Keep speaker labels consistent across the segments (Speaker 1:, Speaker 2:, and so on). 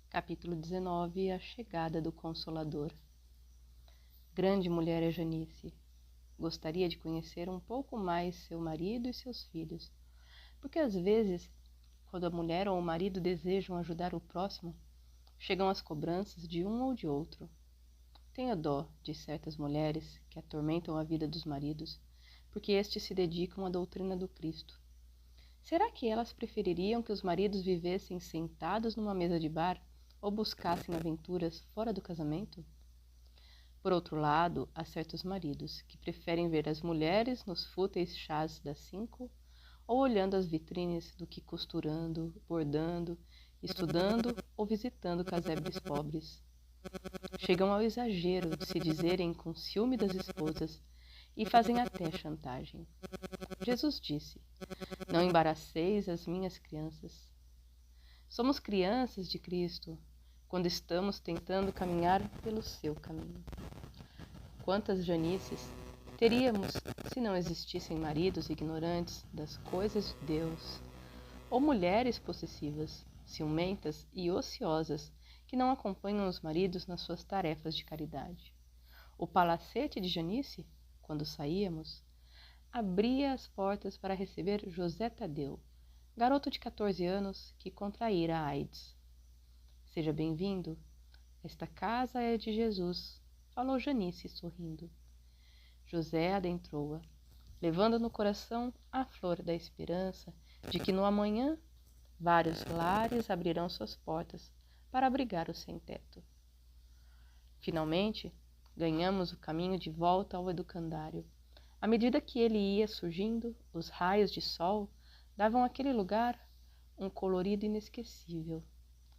Speaker 1: Capítulo 19. A chegada do Consolador. Grande mulher é Janice. Gostaria de conhecer um pouco mais seu marido e seus filhos, porque às vezes, quando a mulher ou o marido desejam ajudar o próximo, chegam as cobranças de um ou de outro. Tenho dó de certas mulheres que atormentam a vida dos maridos, porque estes se dedicam à doutrina do Cristo. Será que elas prefeririam que os maridos vivessem sentados numa mesa de bar ou buscassem aventuras fora do casamento? Por outro lado, há certos maridos que preferem ver as mulheres nos fúteis chás das 5 ou olhando as vitrines do que costurando, bordando, estudando ou visitando casebres pobres. Chegam ao exagero de se dizerem com ciúme das esposas e fazem até chantagem. Jesus disse: "Não embaraceis as minhas crianças." Somos crianças de Cristo quando estamos tentando caminhar pelo seu caminho. Quantas Janices teríamos se não existissem maridos ignorantes das coisas de Deus, ou mulheres possessivas, ciumentas e ociosas que não acompanham os maridos nas suas tarefas de caridade? O palacete de Janice, quando saíamos, abria as portas para receber José Tadeu, garoto de 14 anos que contraíra a AIDS. "Seja bem-vindo. Esta casa é de Jesus", falou Janice sorrindo. José adentrou-a, levando no coração a flor da esperança de que no amanhã vários lares abrirão suas portas para abrigar o sem-teto. Finalmente, ganhamos o caminho de volta ao educandário. À medida que ele ia surgindo, os raios de sol davam àquele lugar um colorido inesquecível.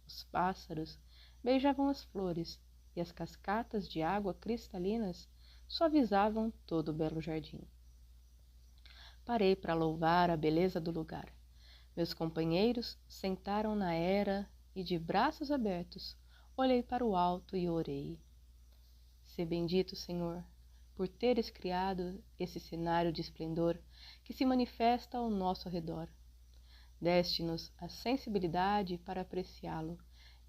Speaker 1: Os pássaros beijavam as flores e as cascatas de água cristalinas suavizavam todo o belo jardim. Parei para louvar a beleza do lugar. Meus companheiros sentaram na era e, de braços abertos, olhei para o alto e orei. Sê bendito, Senhor, por teres criado esse cenário de esplendor que se manifesta ao nosso redor. Deste-nos a sensibilidade para apreciá-lo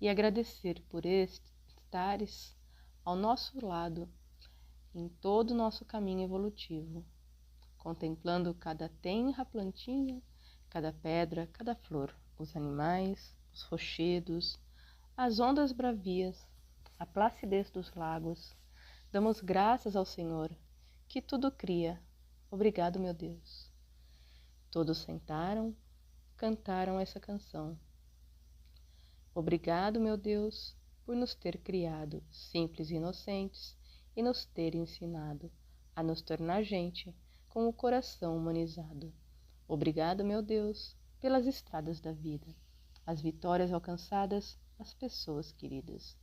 Speaker 1: e agradecer por estares ao nosso lado em todo o nosso caminho evolutivo, contemplando cada tenra plantinha, cada pedra, cada flor, os animais, os rochedos, as ondas bravias, a placidez dos lagos. Damos graças ao Senhor, que tudo cria. Obrigado, meu Deus. Todos sentaram, cantaram essa canção. Obrigado, meu Deus, por nos ter criado, simples e inocentes, e nos ter ensinado a nos tornar gente, com o coração humanizado. Obrigado, meu Deus, pelas estradas da vida, as vitórias alcançadas, as pessoas queridas.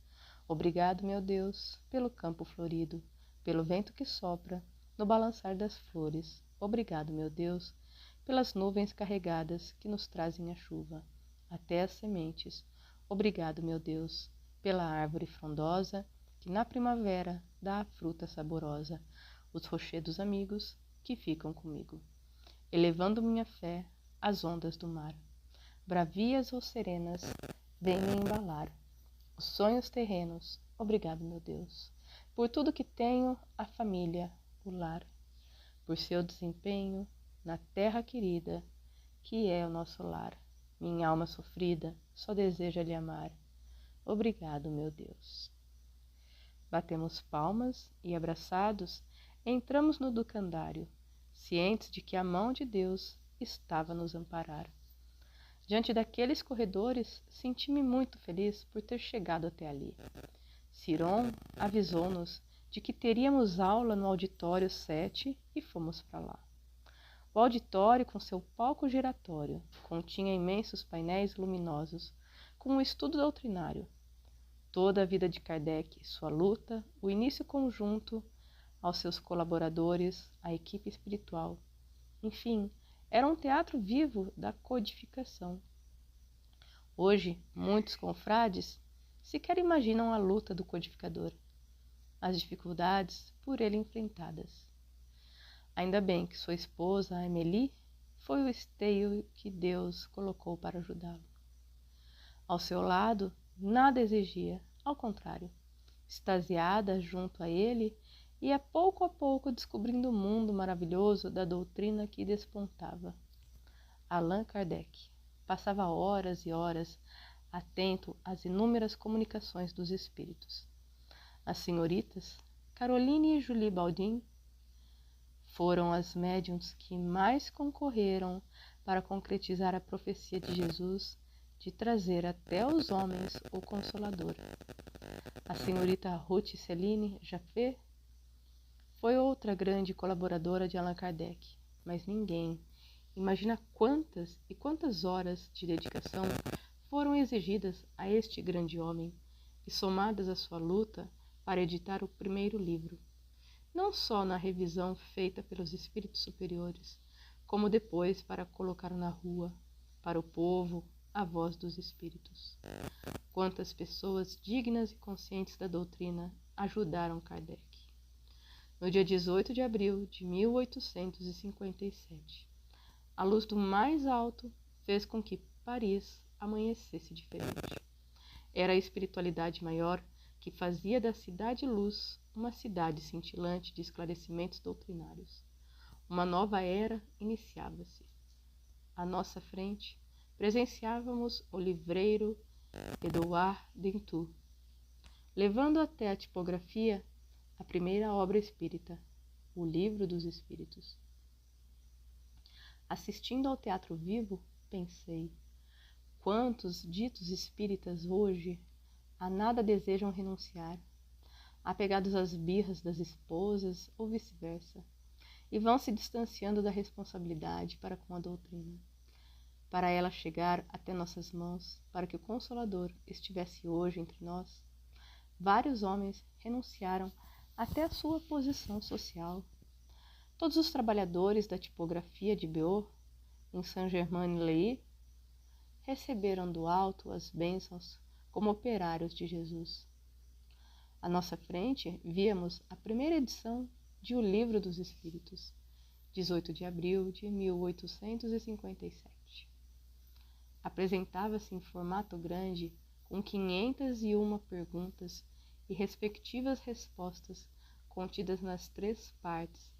Speaker 1: Obrigado, meu Deus, pelo campo florido, pelo vento que sopra, no balançar das flores. Obrigado, meu Deus, pelas nuvens carregadas que nos trazem a chuva, até as sementes. Obrigado, meu Deus, pela árvore frondosa que na primavera dá a fruta saborosa, os rochedos amigos que ficam comigo, elevando minha fé às ondas do mar. Bravias ou serenas, vem me embalar os sonhos terrenos. Obrigado, meu Deus, por tudo que tenho, a família, o lar, por seu desempenho na terra querida, que é o nosso lar. Minha alma sofrida só deseja lhe amar. Obrigado, meu Deus. Batemos palmas e, abraçados, entramos no educandário, cientes de que a mão de Deus estava a nos amparar. Diante daqueles corredores, senti-me muito feliz por ter chegado até ali. Ciron avisou-nos de que teríamos aula no auditório 7 e fomos para lá. O auditório, com seu palco giratório, continha imensos painéis luminosos, com um estudo doutrinário. Toda a vida de Kardec, sua luta, o início conjunto aos seus colaboradores, a equipe espiritual. Enfim, era um teatro vivo da codificação. Hoje, muitos confrades sequer imaginam a luta do codificador, as dificuldades por ele enfrentadas. Ainda bem que sua esposa, a Amélie, foi o esteio que Deus colocou para ajudá-lo. Ao seu lado, nada exigia, ao contrário, extasiada junto a ele, ia pouco a pouco descobrindo o mundo maravilhoso da doutrina que despontava. Allan Kardec passava horas e horas atento às inúmeras comunicações dos espíritos. As senhoritas Caroline e Julie Baldin foram as médiuns que mais concorreram para concretizar a profecia de Jesus de trazer até os homens o Consolador. A senhorita Ruth Celine Jaffé foi outra grande colaboradora de Allan Kardec, mas ninguém imagina quantas e quantas horas de dedicação foram exigidas a este grande homem e somadas à sua luta para editar o primeiro livro, não só na revisão feita pelos espíritos superiores, como depois para colocar na rua, para o povo, a voz dos espíritos. Quantas pessoas dignas e conscientes da doutrina ajudaram Kardec. No dia 18 de abril de 1857, a luz do mais alto fez com que Paris amanhecesse diferente. Era a espiritualidade maior que fazia da cidade-luz uma cidade cintilante de esclarecimentos doutrinários. Uma nova era iniciava-se. À nossa frente, presenciávamos o livreiro Edouard Dentu, levando até a tipografia a primeira obra espírita, o Livro dos Espíritos. Assistindo ao teatro vivo, pensei, quantos ditos espíritas hoje a nada desejam renunciar, apegados às birras das esposas ou vice-versa, e vão se distanciando da responsabilidade para com a doutrina, para ela chegar até nossas mãos, para que o Consolador estivesse hoje entre nós. Vários homens renunciaram até a sua posição social. Todos os trabalhadores da tipografia de Beaux, em Saint-Germain-en-Laye, receberam do alto as bênçãos como operários de Jesus. À nossa frente, víamos a primeira edição de O Livro dos Espíritos, 18 de abril de 1857. Apresentava-se em formato grande, com 501 perguntas e respectivas respostas contidas nas 3 partes,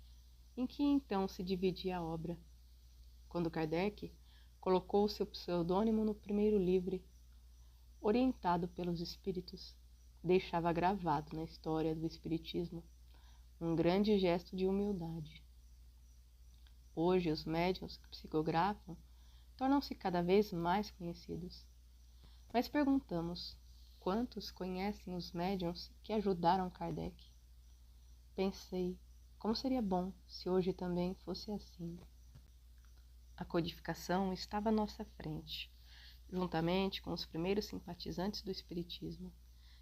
Speaker 1: em que então se dividia a obra. Quando Kardec colocou seu pseudônimo no primeiro livro, orientado pelos espíritos, deixava gravado na história do espiritismo um grande gesto de humildade. Hoje, os médiuns que psicografam tornam-se cada vez mais conhecidos. Mas perguntamos, quantos conhecem os médiuns que ajudaram Kardec? Pensei, como seria bom se hoje também fosse assim. A codificação estava à nossa frente, juntamente com os primeiros simpatizantes do espiritismo,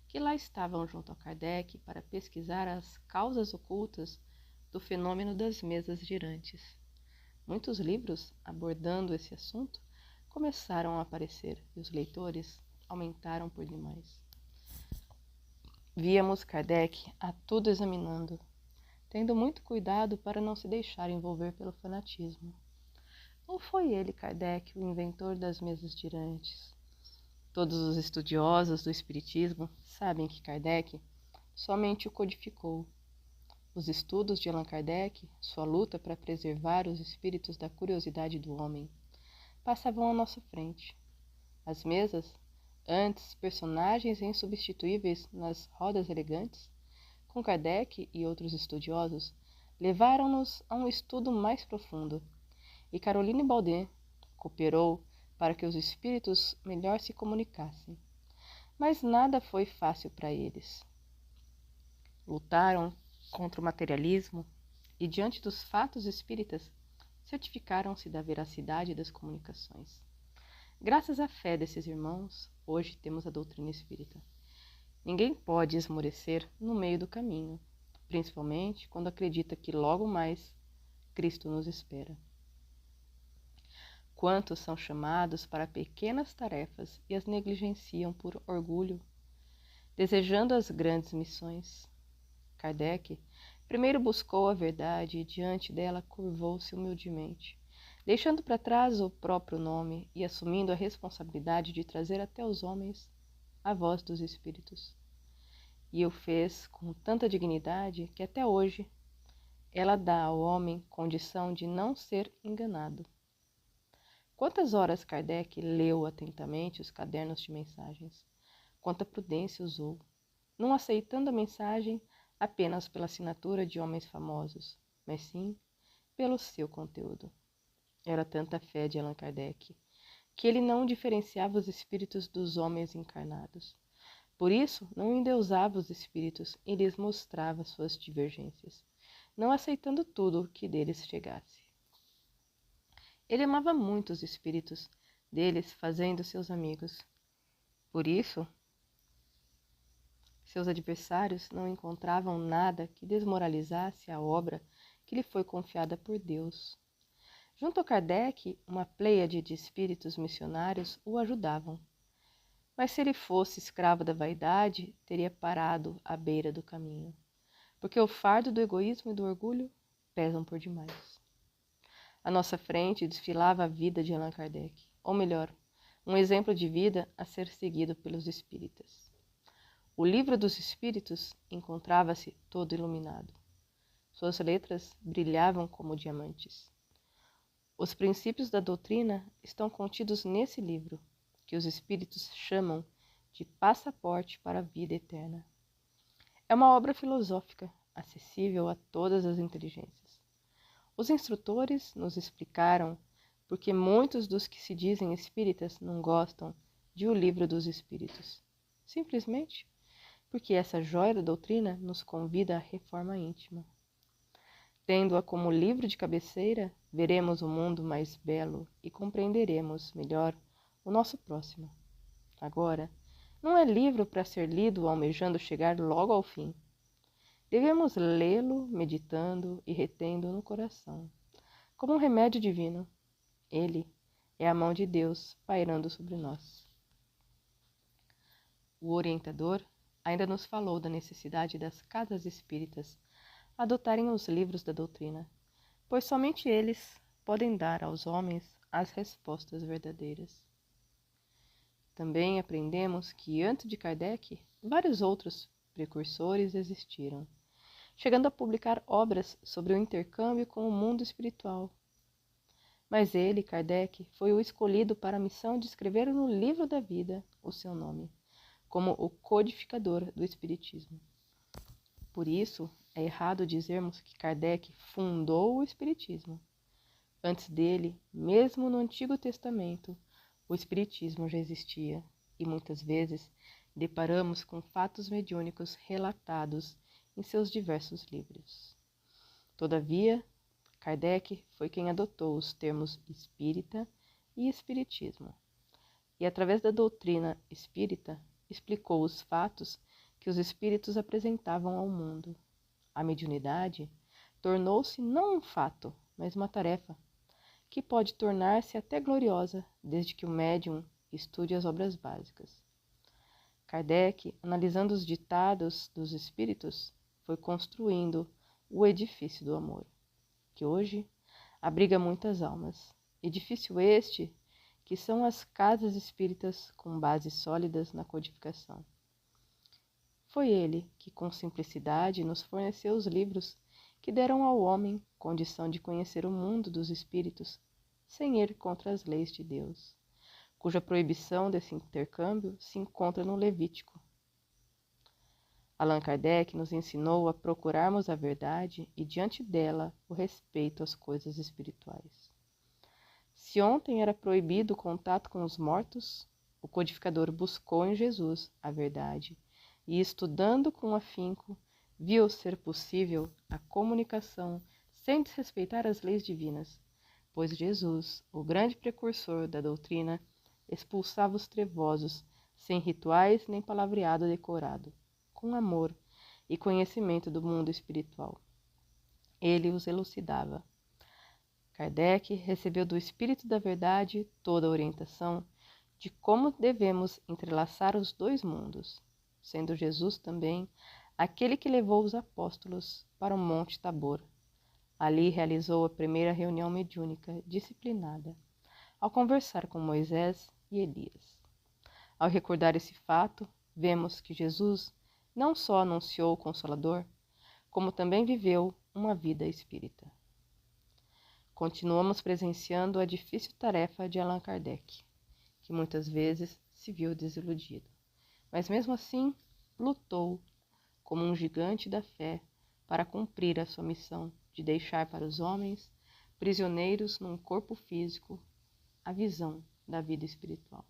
Speaker 1: que lá estavam junto a Kardec para pesquisar as causas ocultas do fenômeno das mesas girantes. Muitos livros abordando esse assunto começaram a aparecer e os leitores aumentaram por demais. Víamos Kardec a tudo examinando, tendo muito cuidado para não se deixar envolver pelo fanatismo. Não foi ele, Kardec, o inventor das mesas girantes. Todos os estudiosos do espiritismo sabem que Kardec somente o codificou. Os estudos de Allan Kardec, sua luta para preservar os espíritos da curiosidade do homem, passavam à nossa frente. As mesas, antes personagens insubstituíveis nas rodas elegantes, com Kardec e outros estudiosos, levaram-nos a um estudo mais profundo, e Caroline Baldin cooperou para que os espíritos melhor se comunicassem. Mas nada foi fácil para eles. Lutaram contra o materialismo e, diante dos fatos espíritas, certificaram-se da veracidade das comunicações. Graças à fé desses irmãos, hoje temos a doutrina espírita. Ninguém pode esmorecer no meio do caminho, principalmente quando acredita que logo mais Cristo nos espera. Quantos são chamados para pequenas tarefas e as negligenciam por orgulho, desejando as grandes missões? Kardec primeiro buscou a verdade e diante dela curvou-se humildemente, deixando para trás o próprio nome e assumindo a responsabilidade de trazer até os homens a voz dos espíritos. E o fez com tanta dignidade que até hoje ela dá ao homem condição de não ser enganado. Quantas horas Kardec leu atentamente os cadernos de mensagens? Quanta prudência usou, não aceitando a mensagem apenas pela assinatura de homens famosos, mas sim pelo seu conteúdo. Era tanta fé de Allan Kardec que ele não diferenciava os espíritos dos homens encarnados. Por isso, não endeusava os espíritos e lhes mostrava suas divergências, não aceitando tudo que deles chegasse. Ele amava muito os espíritos deles, fazendo seus amigos. Por isso, seus adversários não encontravam nada que desmoralizasse a obra que lhe foi confiada por Deus. Junto a Kardec, uma pleiade de espíritos missionários o ajudavam. Mas se ele fosse escravo da vaidade, teria parado à beira do caminho, porque o fardo do egoísmo e do orgulho pesam por demais. À nossa frente desfilava a vida de Allan Kardec, ou melhor, um exemplo de vida a ser seguido pelos espíritas. O livro dos espíritos encontrava-se todo iluminado. Suas letras brilhavam como diamantes. Os princípios da doutrina estão contidos nesse livro, que os espíritos chamam de passaporte para a vida eterna. É uma obra filosófica, acessível a todas as inteligências. Os instrutores nos explicaram porque muitos dos que se dizem espíritas não gostam de O Livro dos Espíritos. Simplesmente porque essa joia da doutrina nos convida à reforma íntima. Tendo-a como livro de cabeceira, veremos o mundo mais belo e compreenderemos melhor o nosso próximo. Agora, não é livro para ser lido almejando chegar logo ao fim. Devemos lê-lo meditando e retendo no coração, como um remédio divino. Ele é a mão de Deus pairando sobre nós. O orientador ainda nos falou da necessidade das casas espíritas adotarem os livros da doutrina, pois somente eles podem dar aos homens as respostas verdadeiras. Também aprendemos que, antes de Kardec, vários outros precursores existiram, chegando a publicar obras sobre o intercâmbio com o mundo espiritual. Mas ele, Kardec, foi o escolhido para a missão de escrever no livro da vida o seu nome, como o codificador do Espiritismo. Por isso, é errado dizermos que Kardec fundou o Espiritismo. Antes dele, mesmo no Antigo Testamento, o Espiritismo já existia, e muitas vezes deparamos com fatos mediúnicos relatados em seus diversos livros. Todavia, Kardec foi quem adotou os termos espírita e espiritismo, e através da doutrina espírita explicou os fatos que os espíritos apresentavam ao mundo. A mediunidade tornou-se não um fato, mas uma tarefa, que pode tornar-se até gloriosa, desde que o médium estude as obras básicas. Kardec, analisando os ditados dos espíritos, foi construindo o edifício do amor, que hoje abriga muitas almas. Edifício este que são as casas espíritas com bases sólidas na codificação. Foi ele que, com simplicidade, nos forneceu os livros que deram ao homem condição de conhecer o mundo dos espíritos sem ir contra as leis de Deus, cuja proibição desse intercâmbio se encontra no Levítico. Allan Kardec nos ensinou a procurarmos a verdade e, diante dela, o respeito às coisas espirituais. Se ontem era proibido o contato com os mortos, o codificador buscou em Jesus a verdade e, estudando com afinco, viu ser possível a comunicação sem desrespeitar as leis divinas, pois Jesus, o grande precursor da doutrina, expulsava os trevosos, sem rituais nem palavreado decorado, com amor e conhecimento do mundo espiritual. Ele os elucidava. Kardec recebeu do Espírito da Verdade toda a orientação de como devemos entrelaçar os dois mundos, sendo Jesus também aquele que levou os apóstolos para o Monte Tabor. Ali realizou a primeira reunião mediúnica disciplinada, ao conversar com Moisés e Elias. Ao recordar esse fato, vemos que Jesus não só anunciou o Consolador, como também viveu uma vida espírita. Continuamos presenciando a difícil tarefa de Allan Kardec, que muitas vezes se viu desiludido, mas mesmo assim lutou como um gigante da fé para cumprir a sua missão de deixar para os homens, prisioneiros num corpo físico, a visão da vida espiritual.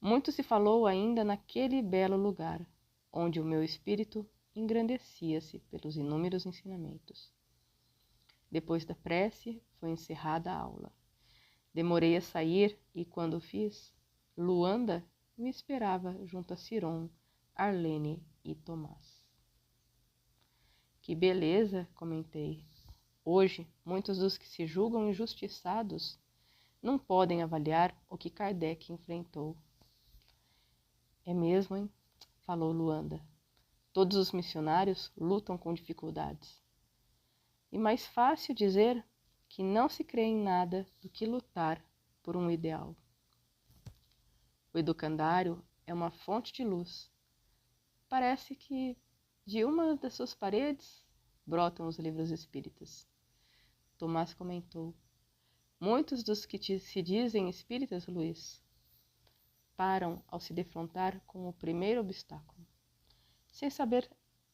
Speaker 1: Muito se falou ainda naquele belo lugar, onde o meu espírito engrandecia-se pelos inúmeros ensinamentos. Depois da prece, foi encerrada a aula. Demorei a sair e, quando fiz, Luanda me esperava junto a Ciron, Arlene e Tomás. Que beleza, comentei. Hoje, muitos dos que se julgam injustiçados não podem avaliar o que Kardec enfrentou. É mesmo, hein? Falou Luanda. Todos os missionários lutam com dificuldades. E mais fácil dizer que não se crê em nada do que lutar por um ideal. O educandário é uma fonte de luz. Parece que de uma das suas paredes brotam os livros espíritas. Tomás comentou. Muitos dos que se dizem espíritas, Luiz, param ao se defrontar com o primeiro obstáculo, sem saber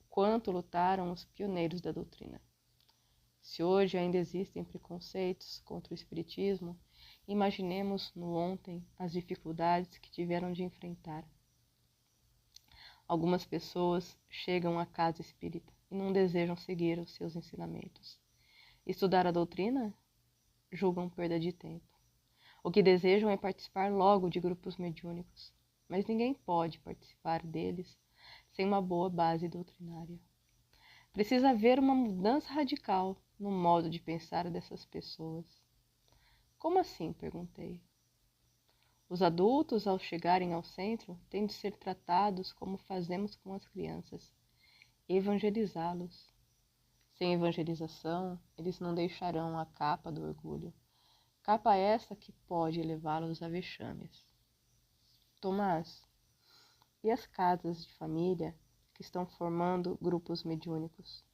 Speaker 1: quanto lutaram os pioneiros da doutrina. Se hoje ainda existem preconceitos contra o espiritismo, imaginemos no ontem as dificuldades que tiveram de enfrentar. Algumas pessoas chegam à casa espírita e não desejam seguir os seus ensinamentos. Estudar a doutrina? Julgam perda de tempo. O que desejam é participar logo de grupos mediúnicos, mas ninguém pode participar deles sem uma boa base doutrinária. Precisa haver uma mudança radical no modo de pensar dessas pessoas. Como assim? Perguntei. Os adultos, ao chegarem ao centro, têm de ser tratados como fazemos com as crianças, evangelizá-los. Sem evangelização, eles não deixarão a capa do orgulho. Capa essa que pode levá-los a vexames. Tomás, e as casas de família que estão formando grupos mediúnicos?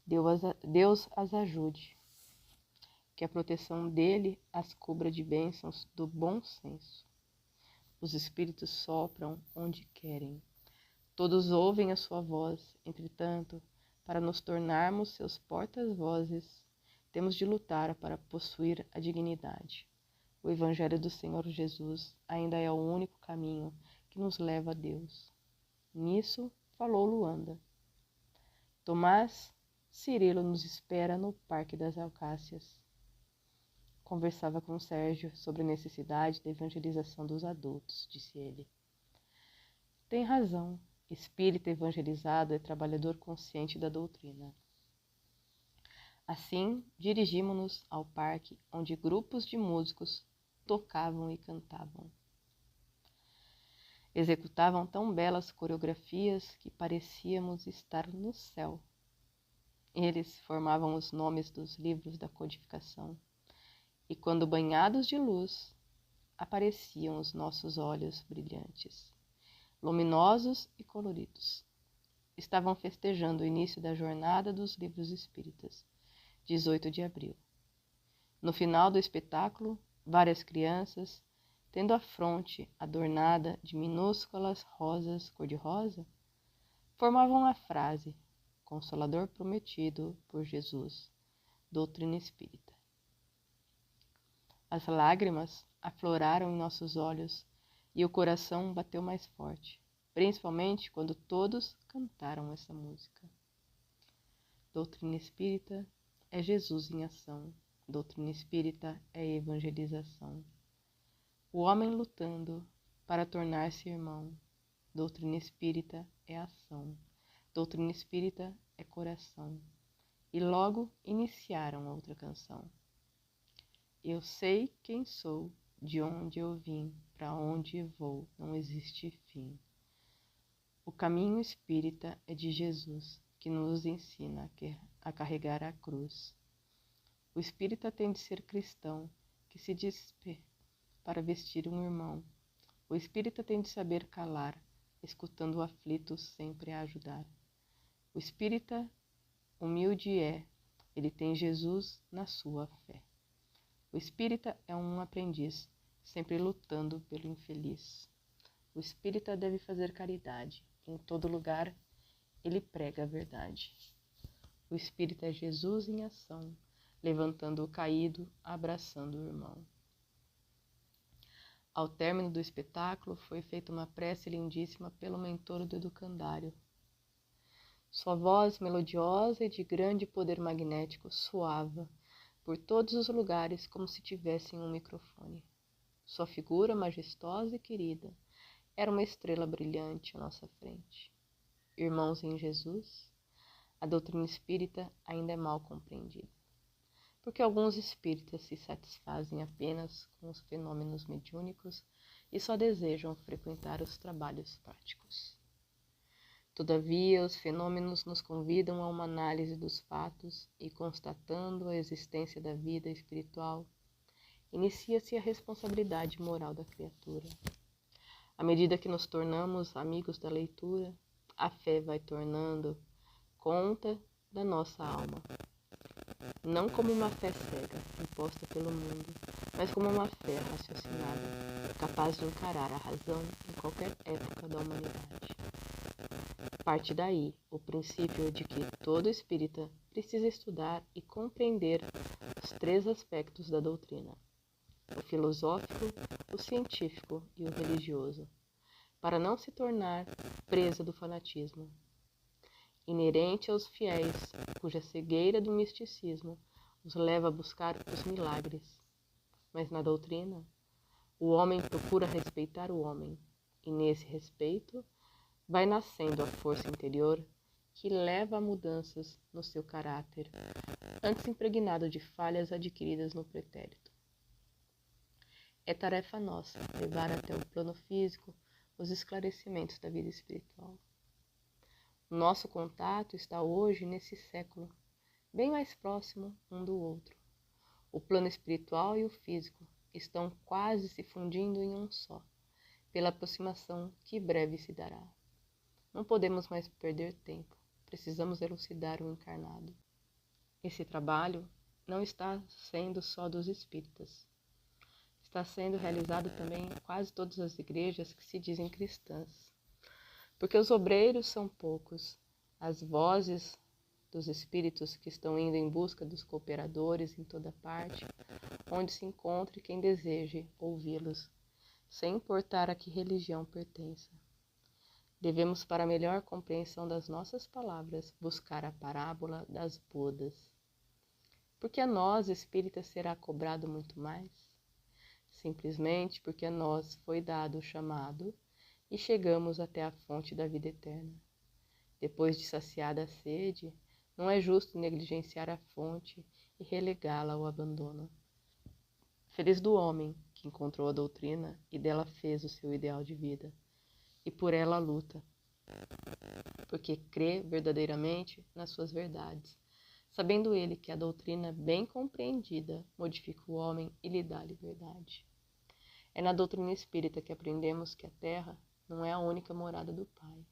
Speaker 1: Deus as ajude, que a proteção dele as cubra de bênçãos do bom senso. Os espíritos sopram onde querem. Todos ouvem a sua voz, entretanto, para nos tornarmos seus portas-vozes, temos de lutar para possuir a dignidade. O Evangelho do Senhor Jesus ainda é o único caminho que nos leva a Deus. Nisso falou Luanda. Tomás, Cirilo nos espera no Parque das Alcácias. Conversava com Sérgio sobre a necessidade da evangelização dos adultos, disse ele. Tem razão. Espírita evangelizado é trabalhador consciente da doutrina. Assim, dirigimos-nos ao parque, onde grupos de músicos tocavam e cantavam. Executavam tão belas coreografias que parecíamos estar no céu. Eles formavam os nomes dos livros da codificação, e quando banhados de luz, apareciam os nossos olhos brilhantes, luminosos e coloridos. Estavam festejando o início da Jornada dos Livros Espíritas, 18 de abril. No final do espetáculo, várias crianças, tendo a fronte adornada de minúsculas rosas cor-de-rosa, formavam a frase Consolador prometido por Jesus, doutrina espírita. As lágrimas afloraram em nossos olhos e o coração bateu mais forte, principalmente quando todos cantaram essa música. Doutrina espírita é Jesus em ação. Doutrina espírita é evangelização. O homem lutando para tornar-se irmão. Doutrina espírita é ação. Doutrina espírita é coração. E logo iniciaram outra canção. Eu sei quem sou, de onde eu vim, para onde vou, não existe fim. O caminho espírita é de Jesus, que nos ensina a carregar a cruz. O espírita tem de ser cristão, que se despe para vestir um irmão. O espírita tem de saber calar, escutando o aflito sempre a ajudar. O espírita humilde é, ele tem Jesus na sua fé. O espírita é um aprendiz, sempre lutando pelo infeliz. O espírita deve fazer caridade, em todo lugar ele prega a verdade. O espírita é Jesus em ação, levantando o caído, abraçando o irmão. Ao término do espetáculo, foi feita uma prece lindíssima pelo mentor do educandário. Sua voz melodiosa e de grande poder magnético soava por todos os lugares como se tivesse um microfone. Sua figura majestosa e querida era uma estrela brilhante à nossa frente. Irmãos em Jesus, a doutrina espírita ainda é mal compreendida, porque alguns espíritas se satisfazem apenas com os fenômenos mediúnicos e só desejam frequentar os trabalhos práticos. Todavia, os fenômenos nos convidam a uma análise dos fatos e, constatando a existência da vida espiritual, inicia-se a responsabilidade moral da criatura. À medida que nos tornamos amigos da leitura, a fé vai tornando conta da nossa alma. Não como uma fé cega, imposta pelo mundo, mas como uma fé raciocinada, capaz de encarar a razão em qualquer época da humanidade. Parte daí o princípio de que todo espírita precisa estudar e compreender os três aspectos da doutrina: o filosófico, o científico e o religioso, para não se tornar presa do fanatismo, inerente aos fiéis, cuja cegueira do misticismo os leva a buscar os milagres. Mas na doutrina, o homem procura respeitar o homem, e nesse respeito vai nascendo a força interior que leva a mudanças no seu caráter, antes impregnado de falhas adquiridas no pretérito. É tarefa nossa levar até o plano físico os esclarecimentos da vida espiritual. O nosso contato está hoje, nesse século, bem mais próximo um do outro. O plano espiritual e o físico estão quase se fundindo em um só, pela aproximação que breve se dará. Não podemos mais perder tempo, precisamos elucidar o encarnado. Esse trabalho não está sendo só dos espíritas. Está sendo realizado também em quase todas as igrejas que se dizem cristãs. Porque os obreiros são poucos, as vozes dos espíritos que estão indo em busca dos cooperadores em toda parte, onde se encontre quem deseje ouvi-los, sem importar a que religião pertença. Devemos, para a melhor compreensão das nossas palavras, buscar a parábola das bodas. Porque a nós, espíritas, será cobrado muito mais? Simplesmente porque a nós foi dado o chamado e chegamos até a fonte da vida eterna. Depois de saciada a sede, não é justo negligenciar a fonte e relegá-la ao abandono. Feliz do homem que encontrou a doutrina e dela fez o seu ideal de vida, e por ela luta, porque crê verdadeiramente nas suas verdades, sabendo ele que a doutrina bem compreendida modifica o homem e lhe dá liberdade. É na doutrina espírita que aprendemos que a Terra não é a única morada do Pai.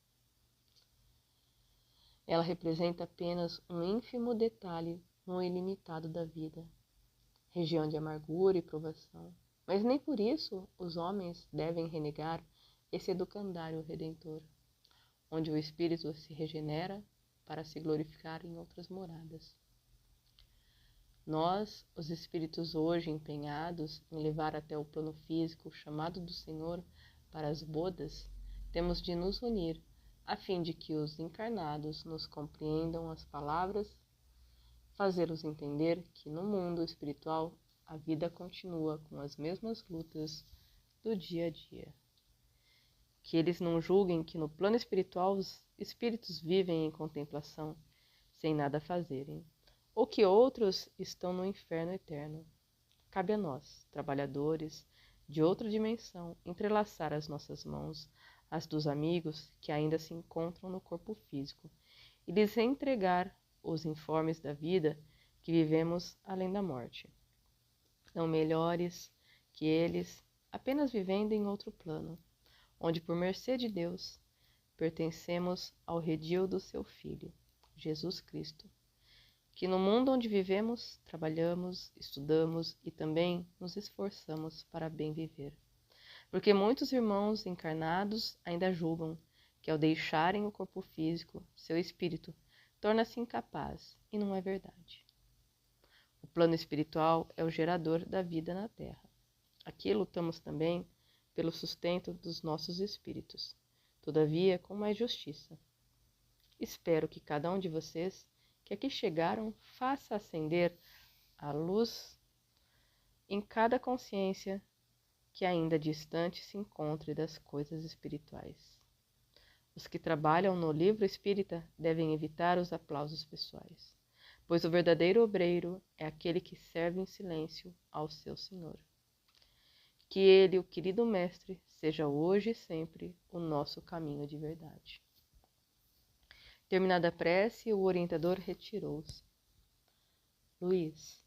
Speaker 1: Ela representa apenas um ínfimo detalhe no ilimitado da vida, região de amargura e provação. Mas nem por isso os homens devem renegar esse educandário redentor, onde o espírito se regenera para se glorificar em outras moradas. Nós, os espíritos hoje empenhados em levar até o plano físico o chamado do Senhor para as bodas, temos de nos unir a fim de que os encarnados nos compreendam as palavras, fazê-los entender que no mundo espiritual a vida continua com as mesmas lutas do dia a dia. Que eles não julguem que no plano espiritual os espíritos vivem em contemplação, sem nada fazerem, ou que outros estão no inferno eterno. Cabe a nós, trabalhadores de outra dimensão, entrelaçar as nossas mãos, as dos amigos que ainda se encontram no corpo físico, e lhes entregar os informes da vida que vivemos além da morte. Não melhores que eles, apenas vivendo em outro plano, onde, por mercê de Deus, pertencemos ao redil do seu Filho, Jesus Cristo, que no mundo onde vivemos, trabalhamos, estudamos e também nos esforçamos para bem viver. Porque muitos irmãos encarnados ainda julgam que, ao deixarem o corpo físico, seu espírito torna-se incapaz, e não é verdade. O plano espiritual é o gerador da vida na Terra. Aqui lutamos também pelo sustento dos nossos espíritos, todavia com mais justiça. Espero que cada um de vocês que aqui chegaram faça acender a luz em cada consciência que ainda distante se encontre das coisas espirituais. Os que trabalham no livro espírita devem evitar os aplausos pessoais, pois o verdadeiro obreiro é aquele que serve em silêncio ao seu Senhor. Que ele, o querido Mestre, seja hoje e sempre o nosso caminho de verdade. Terminada a prece, o orientador retirou-se. Luiz,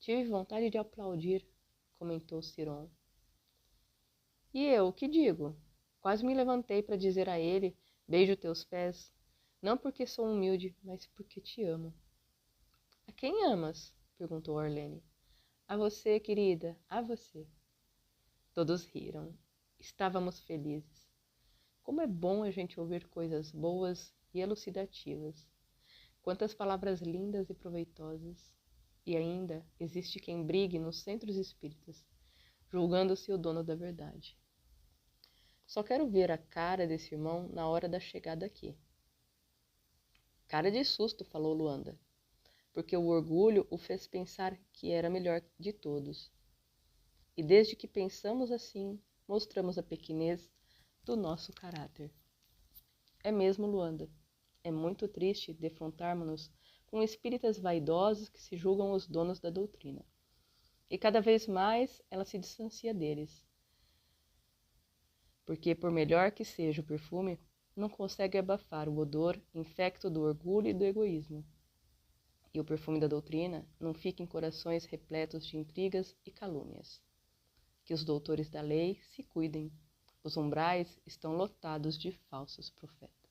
Speaker 1: tive vontade de aplaudir, comentou Ciron. E eu, o que digo? Quase me levantei para dizer a ele, beijo teus pés, não porque sou humilde, mas porque te amo. A quem amas? Perguntou Arlene. A você, querida, a você. Todos riram. Estávamos felizes. Como é bom a gente ouvir coisas boas e elucidativas. Quantas palavras lindas e proveitosas. E ainda existe quem brigue nos centros espíritas, julgando-se o dono da verdade. Só quero ver a cara desse irmão na hora da chegada aqui. Cara de susto, falou Luanda, porque o orgulho o fez pensar que era melhor de todos. E desde que pensamos assim, mostramos a pequenez do nosso caráter. É mesmo, Luanda. É muito triste defrontarmos-nos com espíritas vaidosos que se julgam os donos da doutrina. E cada vez mais ela se distancia deles. Porque, por melhor que seja o perfume, não consegue abafar o odor infecto do orgulho e do egoísmo. E o perfume da doutrina não fica em corações repletos de intrigas e calúnias. Que os doutores da lei se cuidem. Os umbrais estão lotados de falsos profetas.